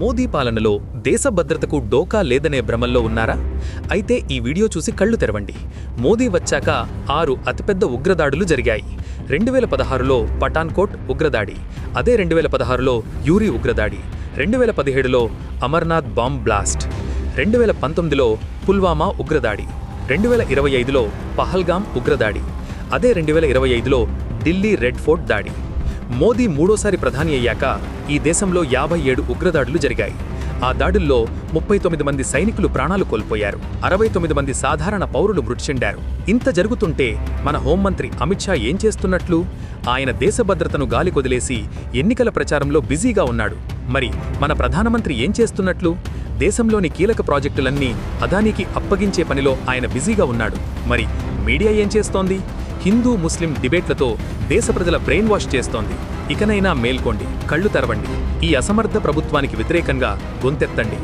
మోదీ పాలనలో దేశ భద్రతకు డోకా లేదనే భ్రమల్లో ఉన్నారా? అయితే ఈ వీడియో చూసి కళ్ళు తెరవండి. మోదీ వచ్చాక 6 అతిపెద్ద ఉగ్రదాడులు జరిగాయి. 2016లో పఠాన్కోట్ ఉగ్రదాడి, అదే 2016లో యూరీ ఉగ్రదాడి, 2017లో అమర్నాథ్ బాంబ్ బ్లాస్ట్, 2019లో పుల్వామా ఉగ్రదాడి, 2025లో పహల్గాం ఉగ్రదాడి, అదే 2025లో ఢిల్లీ రెడ్ ఫోర్ట్ దాడి. మోదీ మూడోసారి ప్రధాని అయ్యాక ఈ దేశంలో 57 ఉగ్రదాడులు జరిగాయి. ఆ దాడుల్లో 39 మంది సైనికులు ప్రాణాలు కోల్పోయారు, 69 మంది సాధారణ పౌరులు మృతి చెందారు. ఇంత జరుగుతుంటే మన హోంమంత్రి అమిత్ షా ఏం చేస్తున్నట్లు? ఆయన దేశ భద్రతను గాలికొదిలేసి ఎన్నికల ప్రచారంలో బిజీగా ఉన్నాడు. మరి మన ప్రధానమంత్రి ఏం చేస్తున్నట్లు? దేశంలోని కీలక ప్రాజెక్టులన్నీ అదానీకి అప్పగించే పనిలో ఆయన బిజీగా ఉన్నాడు. మరి మీడియా ఏం చేస్తోంది? హిందూ ముస్లిం డిబేట్లతో దేశ ప్రజల బ్రెయిన్ వాష్ చేస్తోంది. ఇకనైనా మేల్కోండి, కళ్ళు తెరవండి. ఈ అసమర్థ ప్రభుత్వానికి వ్యతిరేకంగా గొంతెత్తండి.